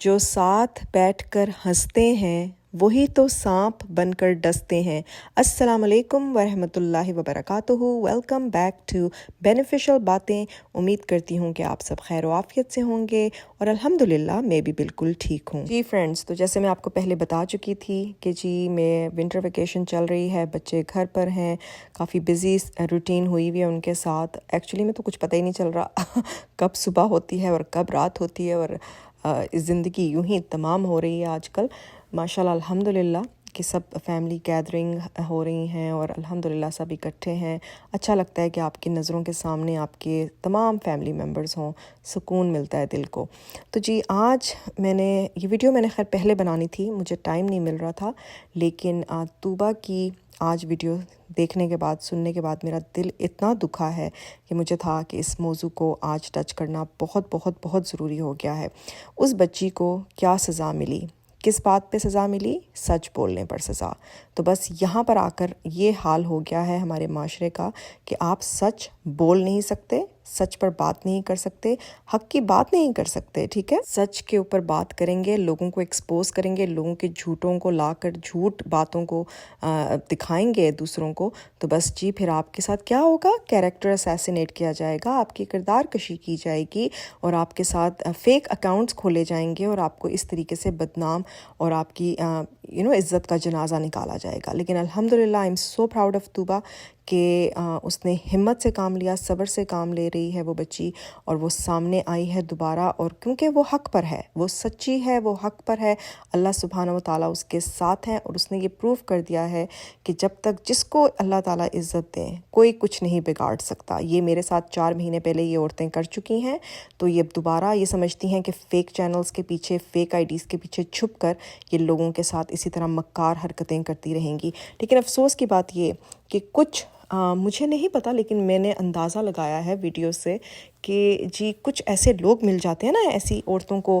جو ساتھ بیٹھ کر ہنستے ہیں وہی تو سانپ بن کر ڈستے ہیں۔ السلام علیکم ورحمۃ اللہ وبرکاتہ۔ ویلکم بیک ٹو بینیفیشل باتیں۔ امید کرتی ہوں کہ آپ سب خیر و عافیت سے ہوں گے اور الحمدللہ میں بھی بالکل ٹھیک ہوں۔ جی فرینڈز، تو جیسے میں آپ کو پہلے بتا چکی تھی کہ جی میں ونٹر ویکیشن چل رہی ہے، بچے گھر پر ہیں، کافی بزی روٹین ہوئی ہوئی ہے ان کے ساتھ۔ ایکچولی میں تو کچھ پتہ ہی نہیں چل رہا کب صبح ہوتی ہے اور کب رات ہوتی ہے، اور زندگی یوں ہی تمام ہو رہی ہے آج کل ماشاءاللہ الحمدللہ کہ سب فیملی گیدرنگ ہو رہی ہیں اور الحمدللہ سب اکٹھے ہیں۔ اچھا لگتا ہے کہ آپ کی نظروں کے سامنے آپ کے تمام فیملی ممبرز ہوں، سکون ملتا ہے دل کو۔ تو جی آج یہ ویڈیو میں نے خیر پہلے بنانی تھی، مجھے ٹائم نہیں مل رہا تھا، لیکن طوبہ کی آج ویڈیو دیکھنے کے بعد سننے کے بعد میرا دل اتنا دکھا ہے کہ مجھے تھا کہ اس موضوع کو آج ٹچ کرنا بہت بہت بہت ضروری ہو گیا ہے۔ اس بچی کو کیا سزا ملی؟ کس بات پہ سزا ملی؟ سچ بولنے پر سزا۔ تو بس یہاں پر آ کر یہ حال ہو گیا ہے ہمارے معاشرے کا کہ آپ سچ بول نہیں سکتے، سچ پر بات نہیں کر سکتے، حق کی بات نہیں کر سکتے، ٹھیک ہے؟ سچ کے اوپر بات کریں گے، لوگوں کو ایکسپوز کریں گے، لوگوں کے جھوٹوں کو لا کر جھوٹ باتوں کو دکھائیں گے دوسروں کو، تو بس جی پھر آپ کے ساتھ کیا ہوگا؟ کیریکٹر اسیسینیٹ کیا جائے گا، آپ کی کردار کشی کی جائے گی اور آپ کے ساتھ فیک اکاؤنٹس کھولے جائیں گے اور آپ کو اس طریقے سے بدنام اور آپ کی عزت کا جنازہ نکالا جائے گا۔ لیکن الحمدللہ I am so proud of طوبہ کہ اس نے ہمت سے کام لیا، صبر سے کام لے رہی ہے وہ بچی، اور وہ سامنے آئی ہے دوبارہ، اور کیونکہ وہ حق پر ہے، وہ سچی ہے، وہ حق پر ہے، اللہ سبحانہ و تعالیٰ اس کے ساتھ ہیں، اور اس نے یہ پروف کر دیا ہے کہ جب تک جس کو اللہ تعالیٰ عزت دیں کوئی کچھ نہیں بگاڑ سکتا۔ یہ میرے ساتھ 4 مہینے پہلے یہ عورتیں کر چکی ہیں، تو یہ دوبارہ یہ سمجھتی ہیں کہ فیک چینلز کے پیچھے، فیک آئی ڈیز کے پیچھے چھپ کر یہ لوگوں کے ساتھ اسی طرح مکار حرکتیں کرتی رہیں گی۔ لیکن افسوس کی بات یہ کہ کچھ مجھے نہیں پتا، لیکن میں نے اندازہ لگایا ہے ویڈیو سے کہ جی کچھ ایسے لوگ مل جاتے ہیں نا، ایسی عورتوں کو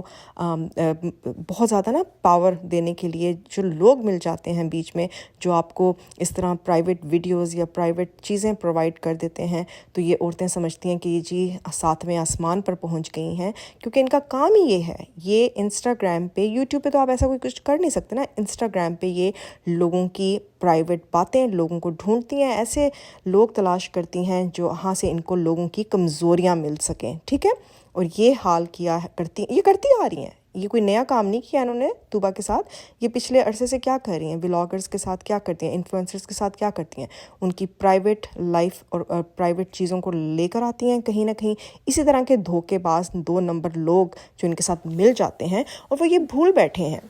بہت زیادہ نا پاور دینے کے لیے جو لوگ مل جاتے ہیں بیچ میں، جو آپ کو اس طرح پرائیویٹ ویڈیوز یا پرائیویٹ چیزیں پرووائڈ کر دیتے ہیں، تو یہ عورتیں سمجھتی ہیں کہ یہ جی 7ویں آسمان پر پہنچ گئی ہیں، کیونکہ ان کا کام ہی یہ ہے۔ یہ انسٹاگرام پہ، یوٹیوب پہ تو آپ ایسا کوئی کچھ کر نہیں سکتے نا، انسٹاگرام پہ یہ لوگوں کی پرائیویٹ باتیں لوگوں کو ڈھونڈتی ہیں، ایسے لوگ تلاش کرتی ہیں جو ہاں سے ان کو لوگوں کی کمزوریاں مل سکیں، ٹھیک ہے؟ اور یہ حال کرتی آ رہی ہیں، یہ کوئی نیا کام نہیں کیا انہوں نے طوبہ کے ساتھ، یہ پچھلے عرصے سے کیا کر رہی ہیں، ولاگرز کے ساتھ کیا کرتی ہیں، انفلوئنسرز کے ساتھ کیا کرتی ہیں، ان کی پرائیویٹ لائف اور پرائیویٹ چیزوں کو لے کر آتی ہیں کہیں نہ کہیں۔ اسی طرح کے دھوکے باز 2 نمبر لوگ جو ان کے ساتھ مل جاتے ہیں، اور وہ یہ بھول بیٹھے ہیں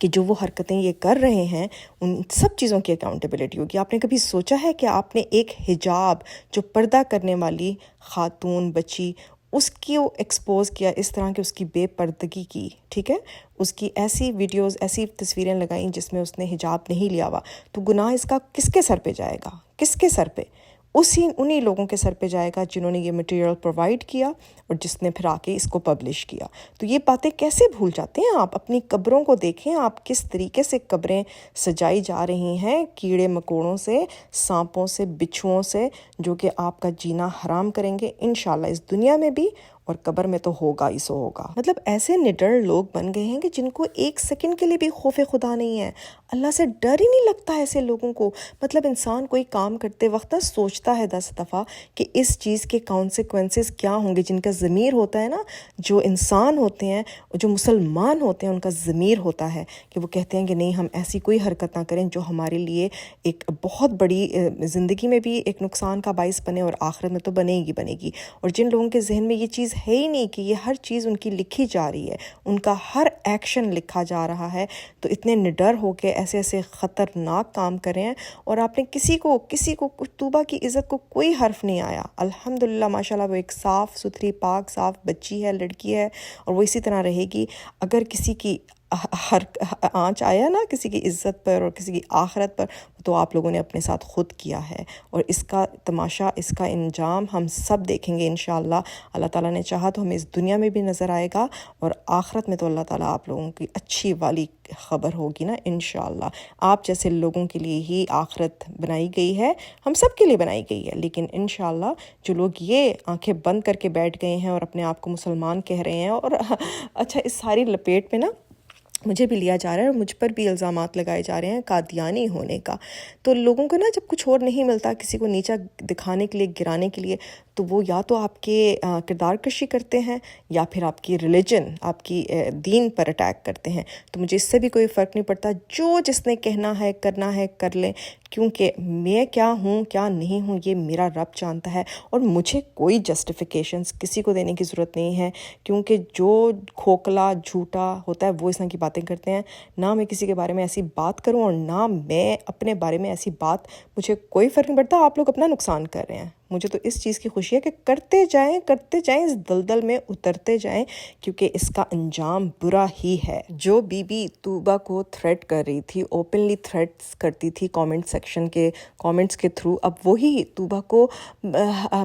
کہ جو وہ حرکتیں یہ کر رہے ہیں ان سب چیزوں کی اکاؤنٹیبلٹی ہوگی۔ آپ نے کبھی سوچا ہے کہ آپ نے ایک حجاب جو پردہ کرنے والی خاتون بچی، اس کی ایکسپوز کیا اس طرح کہ اس کی بے پردگی کی، ٹھیک ہے، اس کی ایسی ویڈیوز، ایسی تصویریں لگائیں جس میں اس نے حجاب نہیں لیا ہوا، تو گناہ اس کا کس کے سر پہ جائے گا؟ کس کے سر پہ؟ انہی لوگوں کے سر پہ جائے گا جنہوں نے یہ مٹیریل پرووائڈ کیا اور جس نے پھر آ کے اس کو پبلش کیا۔ تو یہ باتیں کیسے بھول جاتے ہیں آپ؟ اپنی قبروں کو دیکھیں، آپ کس طریقے سے قبریں سجائی جا رہی ہیں، کیڑے مکوڑوں سے، سانپوں سے، بچھوؤں سے، جو کہ آپ کا جینا حرام کریں گے انشاءاللہ اس دنیا میں بھی، اور قبر میں تو ہوگا ہی سو ہوگا۔ مطلب ایسے نڈر لوگ بن گئے ہیں کہ جن کو ایک سیکنڈ کے لیے بھی خوف خدا نہیں ہے، اللہ سے ڈر ہی نہیں لگتا ایسے لوگوں کو۔ مطلب انسان کوئی کام کرتے وقت سوچتا ہے 10 دفعہ کہ اس چیز کے کانسیکوینسز کیا ہوں گے۔ جن کا ضمیر ہوتا ہے نا، جو انسان ہوتے ہیں، جو مسلمان ہوتے ہیں، ان کا ضمیر ہوتا ہے کہ وہ کہتے ہیں کہ نہیں، ہم ایسی کوئی حرکت نہ کریں جو ہمارے لیے ایک بہت بڑی زندگی میں بھی ایک نقصان کا باعث بنے اور آخرت میں تو بنے گی۔ اور جن لوگوں کے ذہن میں یہ چیز ہے ہی نہیں کہ یہ ہر چیز ان کی لکھی جا رہی ہے، ان کا ہر ایکشن لکھا جا رہا ہے، تو اتنے نڈر ہو کے ایسے خطرناک کام کرے ہیں، اور آپ نے کسی کو طوبہ کی عزت کو کوئی حرف نہیں آیا۔ الحمدللہ ماشاءاللہ وہ ایک صاف ستھری پاک صاف بچی ہے، لڑکی ہے، اور وہ اسی طرح رہے گی۔ اگر کسی کی ہر آنچ آیا نا کسی کی عزت پر اور کسی کی آخرت پر، تو آپ لوگوں نے اپنے ساتھ خود کیا ہے، اور اس کا تماشا، اس کا انجام ہم سب دیکھیں گے انشاءاللہ۔ اللہ تعالیٰ نے چاہا تو ہمیں اس دنیا میں بھی نظر آئے گا، اور آخرت میں تو اللہ تعالیٰ آپ لوگوں کی اچھی والی خبر ہوگی نا انشاءاللہ۔ آپ جیسے لوگوں کے لیے ہی آخرت بنائی گئی ہے، ہم سب کے لیے بنائی گئی ہے، لیکن انشاءاللہ جو لوگ یہ آنکھیں بند کر کے بیٹھ گئے ہیں اور اپنے آپ کو مسلمان کہہ رہے ہیں، اور اچھا اس ساری لپیٹ میں نا مجھے بھی لیا جا رہا ہے اور مجھ پر بھی الزامات لگائے جا رہے ہیں قادیانی ہونے کا۔ تو لوگوں کو نا جب کچھ اور نہیں ملتا کسی کو نیچا دکھانے کے لیے، گرانے کے لیے، تو وہ یا تو آپ کے کردار کشی کرتے ہیں یا پھر آپ کی ریلیجن، آپ کی دین پر اٹیک کرتے ہیں۔ تو مجھے اس سے بھی کوئی فرق نہیں پڑتا، جو جس نے کہنا ہے کرنا ہے کر لیں، کیونکہ میں کیا ہوں کیا نہیں ہوں یہ میرا رب جانتا ہے، اور مجھے کوئی جسٹیفیکیشنز کسی کو دینے کی ضرورت نہیں ہے، کیونکہ جو کھوکھلا جھوٹا ہوتا ہے وہ اس طرح کی باتیں کرتے ہیں۔ نہ میں کسی کے بارے میں ایسی بات کروں اور نہ میں اپنے بارے میں ایسی بات، مجھے کوئی فرق نہیں پڑتا، آپ لوگ اپنا نقصان کر رہے ہیں، مجھے تو اس چیز کی خوشی ہے کہ کرتے جائیں اس دلدل میں اترتے جائیں، کیونکہ اس کا انجام برا ہی ہے۔ جو بی بی طوبہ کو تھریٹ کر رہی تھی، اوپنلی تھریٹس کرتی تھی کامنٹس کے تھرو، اب وہی طوبہ کو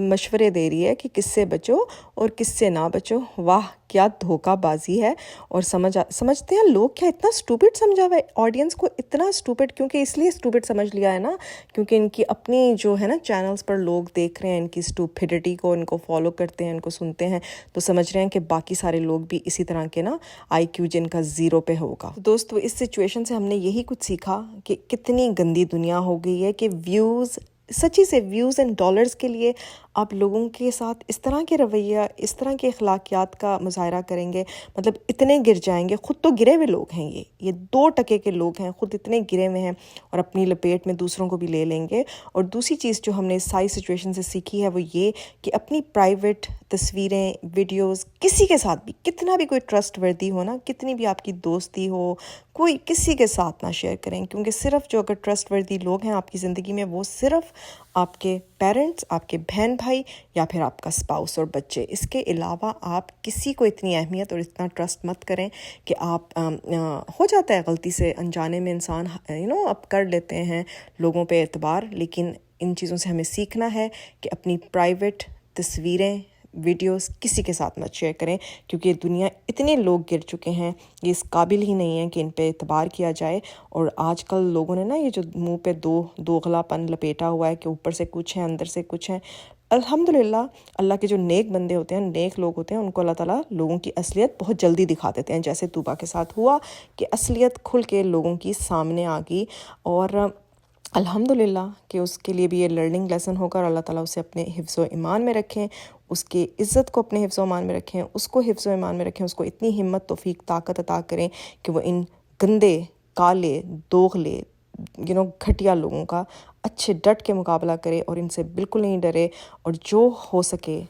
مشورے دے رہی ہے کہ کس سے بچو اور کس سے نہ بچو۔ واہ کیا دھوکہ بازی ہے! اور سمجھتے ہیں لوگ کیا اتنا سٹوپڈ سمجھا ہوا ہے آڈینس کو، اتنا سٹوپڈ، کیونکہ اس لیے سٹوپڈ سمجھ لیا ہے نا کیونکہ ان کی اپنی جو ہے نا چینلز پر لوگ دیکھ رہے ہیں ان کی سٹوپڈٹی کو، ان کو فالو کرتے ہیں، ان کو سنتے ہیں، تو سمجھ رہے ہیں کہ باقی سارے لوگ بھی اسی طرح کے نا آئی کیو جن کا 0 پہ ہوگا۔ دوستو اس سچویشن سے ہم نے یہی کچھ سیکھا کہ کتنی گندی دنیا ہو گئی ہے، کہ ویوز، سچی سے ویوز اینڈ ڈالرز کے لیے آپ لوگوں کے ساتھ اس طرح کے رویہ، اس طرح کے اخلاقیات کا مظاہرہ کریں گے، مطلب اتنے گر جائیں گے، خود تو گرے ہوئے لوگ ہیں، یہ 2% کے لوگ ہیں، خود اتنے گرے ہوئے ہیں اور اپنی لپیٹ میں دوسروں کو بھی لے لیں گے۔ اور دوسری چیز جو ہم نے اس ساری سچویشن سے سیکھی ہے وہ یہ کہ اپنی پرائیویٹ تصویریں، ویڈیوز کسی کے ساتھ بھی، کتنا بھی کوئی ٹرسٹ وردی ہو نا، کتنی بھی آپ کی دوستی ہو، کوئی کسی کے ساتھ نہ شیئر کریں، کیونکہ صرف جو اگر ٹرسٹ وردی لوگ ہیں آپ کی زندگی میں وہ صرف آپ کے پیرنٹس، آپ کے بہن بھائی یا پھر آپ کا اسپاؤس اور بچے۔ اس کے علاوہ آپ کسی کو اتنی اہمیت اور اتنا ٹرسٹ مت کریں کہ آپ ہو جاتا ہے غلطی سے انجانے میں انسان اب کر لیتے ہیں لوگوں پہ اعتبار، لیکن ان چیزوں سے ہمیں سیکھنا ہے کہ اپنی پرائیویٹ تصویریں، ویڈیوز کسی کے ساتھ مت شیئر کریں، کیونکہ دنیا اتنے لوگ گر چکے ہیں، یہ اس قابل ہی نہیں ہے کہ ان پہ اعتبار کیا جائے۔ اور آج کل لوگوں نے نا یہ جو منہ پہ دوغلا پن لپیٹا ہوا ہے کہ اوپر سے کچھ ہے اندر سے کچھ ہے، الحمدللہ اللہ کے جو نیک بندے ہوتے ہیں، نیک لوگ ہوتے ہیں، ان کو اللہ تعالیٰ لوگوں کی اصلیت بہت جلدی دکھا دیتے ہیں، جیسے طوبہ کے ساتھ ہوا کہ اصلیت کھل کے لوگوں کی سامنے آ گئی، اور الحمدللہ کہ اس کے لیے بھی یہ لرننگ لیسن ہوگا، اور اللہ تعالیٰ اسے اپنے حفظ و ایمان میں رکھیں، اس کی عزت کو اپنے حفظ و ایمان میں رکھیں، اس کو حفظ و ایمان میں رکھیں، اس کو اتنی ہمت، توفیق، طاقت عطا کریں کہ وہ ان گندے، کالے، دوغلے، گھٹیا لوگوں کا اچھے ڈٹ کے مقابلہ کرے اور ان سے بالکل نہیں ڈرے، اور جو ہو سکے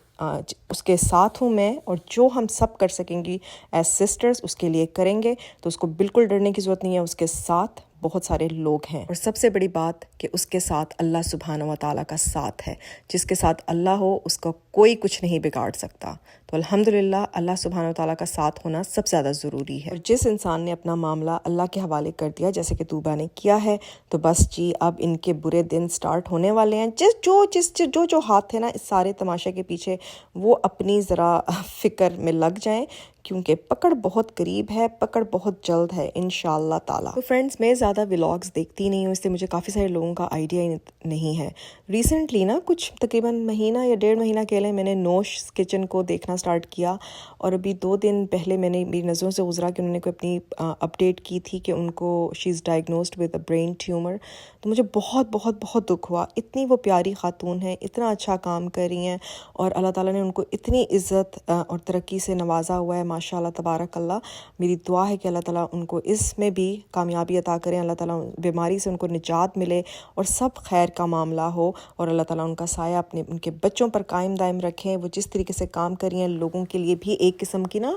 اس کے ساتھ ہوں میں، اور جو ہم سب کر سکیں گی ایز سسٹرز اس کے لیے کریں گے، تو اس کو بالکل ڈرنے کی ضرورت نہیں ہے، اس کے ساتھ بہت سارے لوگ ہیں، اور سب سے بڑی بات کہ اس کے ساتھ اللہ سبحانہ و تعالیٰ کا ساتھ ہے، جس کے ساتھ اللہ ہو اس کا کوئی کچھ نہیں بگاڑ سکتا۔ تو الحمدللہ اللہ سبحانہ و تعالیٰ کا ساتھ ہونا سب سے زیادہ ضروری ہے، اور جس انسان نے اپنا معاملہ اللہ کے حوالے کر دیا جیسے کہ طوبہ نے کیا ہے، تو بس جی اب ان کے برے دن سٹارٹ ہونے والے ہیں۔ جو ہاتھ تھے نا اس سارے تماشے کے پیچھے، وہ اپنی ذرا فکر میں لگ جائیں، کیونکہ پکڑ بہت قریب ہے، پکڑ بہت جلد ہے انشاءاللہ تعالیٰ۔ تو فرینڈز میں زیادہ ولاگز دیکھتی نہیں ہوں، اس سے مجھے کافی سارے لوگوں کا آئیڈیا ہی نہیں ہے۔ ریسنٹلی نا کچھ تقریباً مہینہ یا 1.5 مہینہ کہہ لیں، میں نے نوش کچن کو دیکھنا سٹارٹ کیا، اور ابھی 2 دن پہلے میں نے میری نظروں سے گزرا کہ انہوں نے کوئی اپنی اپڈیٹ کی تھی کہ ان کو she is diagnosed with a brain tumour. تو مجھے بہت بہت بہت دکھ ہوا، اتنی وہ پیاری خاتون ہیں، اتنا اچھا کام کر رہی ہیں، اور اللہ تعالیٰ نے ان کو اتنی عزت اور ترقی سے نوازا ہوا ہے، ماشاء اللہ تبارک اللہ۔ میری دعا ہے کہ اللہ تعالیٰ ان کو اس میں بھی کامیابی عطا کریں، اللہ تعالیٰ بیماری سے ان کو نجات ملے اور سب خیر کا معاملہ ہو، اور اللہ تعالیٰ ان کا سایہ ان کے بچوں پر قائم دائم رکھیں۔ وہ جس طریقے سے کام کر رہی ہیں لوگوں کے لیے بھی ایک قسم کی نا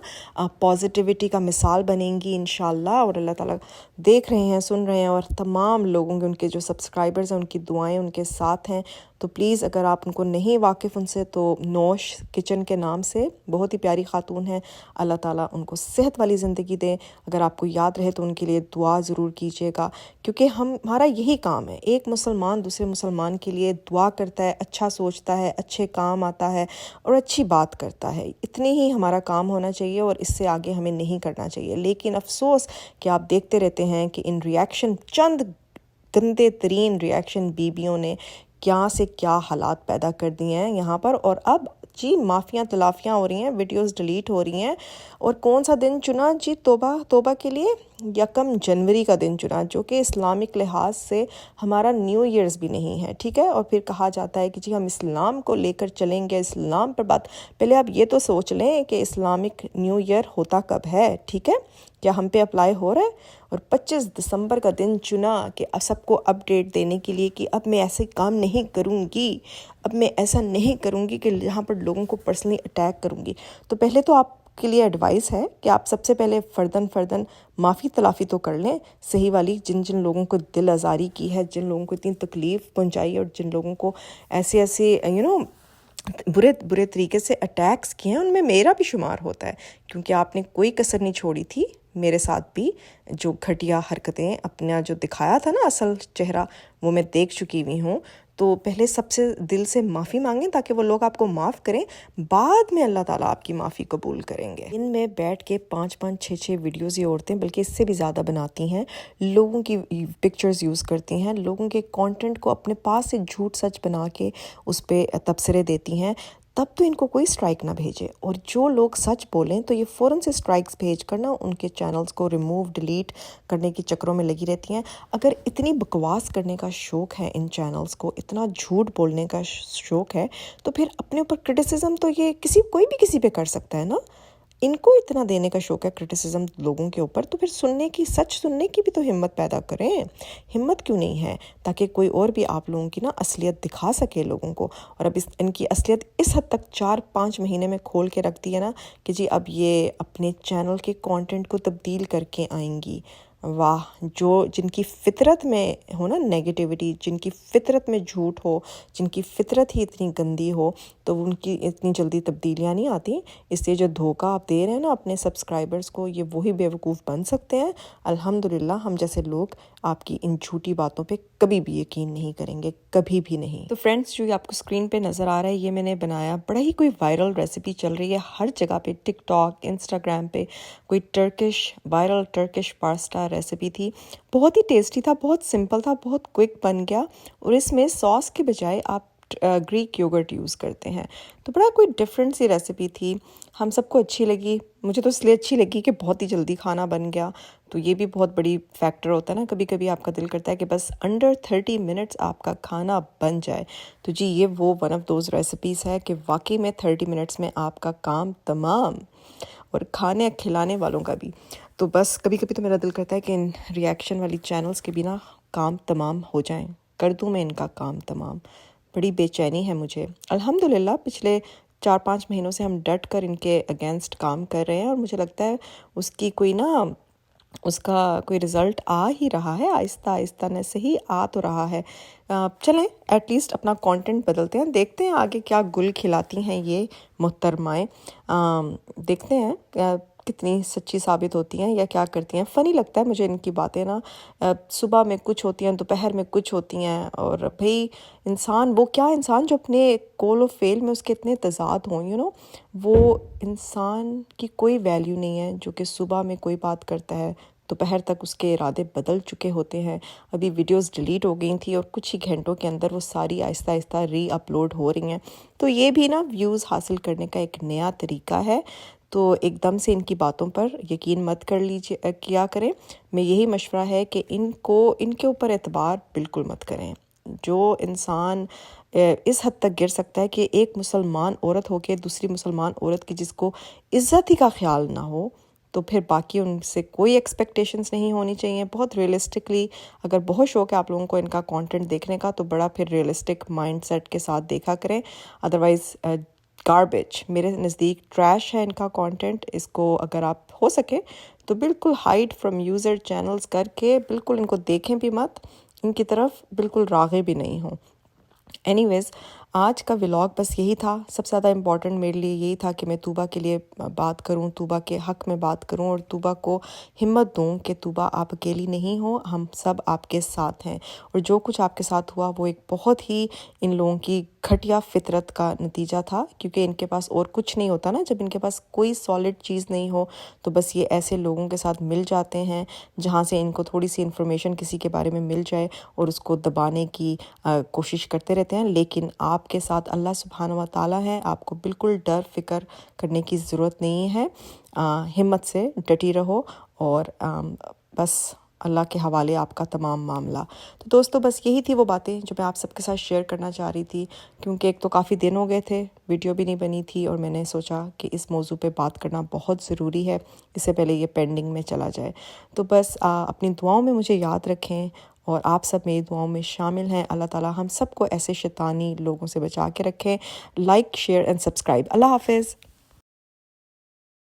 پازیٹیوٹی کا مثال بنیں گی انشاءاللہ، اور اللہ تعالیٰ دیکھ رہے ہیں، سن رہے ہیں، اور تمام لوگوں کے، ان کے جو سبسکرائبرز ہیں ان کی دعائیں ان کے ساتھ ہیں۔ تو پلیز اگر آپ ان کو نہیں واقف ان سے تو نوش کچن کے نام سے بہت ہی پیاری خاتون ہیں، اللہ تعالیٰ ان کو صحت والی زندگی دیں. اگر آپ کو یاد رہے تو ان کے لیے دعا ضرور کیجیے گا، کیونکہ ہمارا یہی کام ہے. ایک مسلمان دوسرے مسلمان کے لیے دعا کرتا ہے، اچھا سوچتا ہے، اچھے کام آتا ہے اور اچھی بات کرتا ہے. اتنی ہی ہمارا کام ہونا چاہیے اور اس سے آگے ہمیں نہیں کرنا چاہیے. لیکن افسوس کہ آپ دیکھتے رہتے ہیں کہ ان ریاکشن، چند گندے ترین ریاکشن بیویوں نے کیا سے کیا حالات پیدا کر دیے ہیں یہاں پر. اور اب جی معافیاں تلافیاں ہو رہی ہیں، ویڈیوز ڈیلیٹ ہو رہی ہیں. اور کون سا دن چنا جی توبہ کے لیے؟ 1 جنوری کا دن چنا، جو کہ اسلامک لحاظ سے ہمارا نیو ایئرز بھی نہیں ہے، ٹھیک ہے. اور پھر کہا جاتا ہے کہ جی ہم اسلام کو لے کر چلیں گے، اسلام پر بات. پہلے آپ یہ تو سوچ لیں کہ اسلامک نیو ایئر ہوتا کب ہے، ٹھیک ہے، کیا ہم پہ اپلائی ہو رہا ہے؟ اور 25 دسمبر کا دن چنا کہ سب کو اپڈیٹ دینے کے لیے کہ اب میں ایسے کام نہیں کروں گی، اب میں ایسا نہیں کروں گی کہ جہاں پر لوگوں کو پرسنلی اٹیک کروں گی. تو پہلے تو آپ کے لیے ایڈوائس ہے کہ آپ سب سے پہلے فرداً معافی تلافی تو کر لیں صحیح والی. جن لوگوں کو دل آزاری کی ہے، جن لوگوں کو اتنی تکلیف پہنچائی اور جن لوگوں کو ایسے برے طریقے سے اٹیکس کیے ہیں، ان میں میرا بھی شمار ہوتا ہے، کیونکہ آپ نے کوئی کسر نہیں چھوڑی تھی میرے ساتھ بھی. جو گھٹیا حرکتیں، اپنا جو دکھایا تھا نا اصل چہرہ، وہ میں دیکھ چکی ہوئی ہوں. تو پہلے سب سے دل سے معافی مانگیں تاکہ وہ لوگ آپ کو معاف کریں، بعد میں اللہ تعالیٰ آپ کی معافی قبول کریں گے. ان میں بیٹھ کے 5-6 ویڈیوز یہ عورتیں بلکہ اس سے بھی زیادہ بناتی ہیں، لوگوں کی پکچرز یوز کرتی ہیں، لوگوں کے کانٹینٹ کو اپنے پاس سے جھوٹ سچ بنا کے اس پہ تبصرے دیتی ہیں. تب تو ان کو کوئی سٹرائک نہ بھیجے، اور جو لوگ سچ بولیں تو یہ فوراً سے سٹرائکس بھیج کر نا ان کے چینلز کو ریموو ڈیلیٹ کرنے کے چکروں میں لگی رہتی ہیں. اگر اتنی بکواس کرنے کا شوق ہے ان چینلز کو، اتنا جھوٹ بولنے کا شوق ہے، تو پھر اپنے اوپر کرٹیسزم تو یہ کوئی بھی کسی پہ کر سکتا ہے نا. ان کو اتنا دینے کا شوق ہے کرٹیسزم لوگوں کے اوپر، تو پھر سچ سننے کی بھی تو ہمت پیدا کریں. ہمت کیوں نہیں ہے؟ تاکہ کوئی اور بھی آپ لوگوں کی نا اصلیت دکھا سکے لوگوں کو. اور اب ان کی اصلیت اس حد تک 4-5 مہینے میں کھول کے رکھ دی ہے نا کہ جی اب یہ اپنے چینل کے کانٹینٹ کو تبدیل کر کے آئیں گی. واہ، جن کی فطرت میں ہو نا نیگیٹیوٹی، جن کی فطرت میں جھوٹ ہو، جن کی فطرت ہی اتنی گندی ہو، تو ان کی اتنی جلدی تبدیلیاں نہیں آتی. اس لیے جو دھوکہ آپ دے رہے ہیں نا اپنے سبسکرائبرز کو، یہ وہی بیوقوف بن سکتے ہیں. الحمدللہ ہم جیسے لوگ آپ کی ان جھوٹی باتوں پہ کبھی بھی یقین نہیں کریں گے، کبھی بھی نہیں. تو فرینڈس، جو آپ کو اسکرین پہ نظر آ رہا ہے، یہ میں نے بنایا، بڑا ہی کوئی وائرل ریسیپی چل رہی ہے ہر جگہ پہ، ٹک ٹاک، انسٹاگرام پہ. کوئی وائرل ٹرکش پاستا ریسیپی تھی، بہت ہی ٹیسٹی تھا، بہت سمپل تھا، بہت کوئک بن گیا. اور اس میں ساس کے بجائے آپ گریک یوگرٹ یوز کرتے ہیں. تو بڑا کوئی ڈفرینٹ سی ریسیپی تھی، ہم سب کو اچھی لگی. مجھے تو اس لیے اچھی لگی کہ بہت ہی جلدی کھانا بن گیا. تو یہ بھی بہت بڑی فیکٹر ہوتا ہے نا، کبھی کبھی آپ کا دل کرتا ہے کہ بس انڈر 30 منٹس آپ کا کھانا بن جائے. تو جی یہ وہ ون آف دوز ریسیپیز ہے کہ واقعی میں 30 منٹس میں آپ کا کام تمام، اور کھانے کھلانے والوں کا بھی. تو بس کبھی کبھی تو میرا دل کرتا ہے کہ ان ریاکشن والی چینلز کے بھی نا کام تمام ہو جائیں، کر دوں میں ان کا کام تمام. بڑی بے چینی ہے مجھے. الحمدللہ پچھلے 4-5 مہینوں سے ہم ڈٹ کر ان کے اگینسٹ کام کر رہے ہیں، اور مجھے لگتا ہے اس کا کوئی رزلٹ آ ہی رہا ہے، آہستہ آہستہ نہ صحیح آ تو رہا ہے. چلیں ایٹ لیسٹ اپنا کانٹینٹ بدلتے ہیں، دیکھتے ہیں آگے کیا گل کھلاتی ہیں یہ محترمائیں. دیکھتے ہیں کتنی سچی ثابت ہوتی ہیں یا کیا کرتی ہیں. فنی لگتا ہے مجھے ان کی باتیں نا، صبح میں کچھ ہوتی ہیں، دوپہر میں کچھ ہوتی ہیں. اور بھئی انسان جو اپنے کول و فیل میں اس کے اتنے تضاد ہوں، وہ انسان کی کوئی ویلیو نہیں ہے جو کہ صبح میں کوئی بات کرتا ہے، دوپہر تک اس کے ارادے بدل چکے ہوتے ہیں. ابھی ویڈیوز ڈیلیٹ ہو گئی تھیں اور کچھ ہی گھنٹوں کے اندر وہ ساری آہستہ آہستہ ری اپلوڈ ہو رہی ہیں. تو یہ بھی نا ویوز حاصل کرنے کا ایک نیا طریقہ ہے. تو ایک دم سے ان کی باتوں پر یقین مت کیا کریں. میں یہی مشورہ ہے کہ ان کے اوپر اعتبار بالکل مت کریں. جو انسان اس حد تک گر سکتا ہے کہ ایک مسلمان عورت ہو کے دوسری مسلمان عورت کی جس کو عزت ہی کا خیال نہ ہو، تو پھر باقی ان سے کوئی ایکسپیکٹیشنز نہیں ہونی چاہیے. بہت ریئلسٹکلی، اگر بہت شوق ہے آپ لوگوں کو ان کا کانٹینٹ دیکھنے کا، تو بڑا پھر ریئلسٹک مائنڈ سیٹ کے ساتھ دیکھا کریں. ادروائز گاربیج، میرے نزدیک ٹریش ہے ان کا کانٹینٹ. اس کو اگر آپ ہو سکے تو بالکل ہائڈ فرام یوزر چینلز کر کے بالکل ان کو دیکھیں بھی مت، ان کی طرف بالکل راغب بھی نہیں ہوں. اینی ویز آج کا ولاگ بس یہی تھا. سب سے زیادہ امپورٹنٹ میرے لیے یہی تھا کہ میں طوبہ کے لیے بات کروں، طوبہ کے حق میں بات کروں اور طوبہ کو ہمت دوں کہ طوبہ آپ اکیلی نہیں ہو، ہم سب آپ کے ساتھ ہیں. اور جو کچھ آپ کے ساتھ ہوا وہ ایک بہت ہی ان لوگوں کی گھٹیا فطرت کا نتیجہ تھا، کیونکہ ان کے پاس اور کچھ نہیں ہوتا نا. جب ان کے پاس کوئی سالڈ چیز نہیں ہو تو بس یہ ایسے لوگوں کے ساتھ مل جاتے ہیں جہاں سے ان کو تھوڑی سی انفارمیشن کسی کے بارے میں مل جائے اور اس کو دبانے کی کوشش کرتے رہتے ہیں. لیکن آپ کے ساتھ اللہ سبحانہ و تعالیٰ ہے، آپ کو بالکل ڈر فکر کرنے کی ضرورت نہیں ہے. ہمت سے ڈٹی رہو اور بس اللہ کے حوالے آپ کا تمام معاملہ. تو دوستو بس یہی تھی وہ باتیں جو میں آپ سب کے ساتھ شیئر کرنا چاہ رہی تھی، کیونکہ ایک تو کافی دن ہو گئے تھے ویڈیو بھی نہیں بنی تھی اور میں نے سوچا کہ اس موضوع پہ بات کرنا بہت ضروری ہے اس سے پہلے یہ پینڈنگ میں چلا جائے. تو بس اپنی دعاؤں میں مجھے یاد رکھیں اور آپ سب میری دعاؤں میں شامل ہیں. اللہ تعالیٰ ہم سب کو ایسے شیطانی لوگوں سے بچا کے رکھیں. Like, share and subscribe. اللہ حافظ.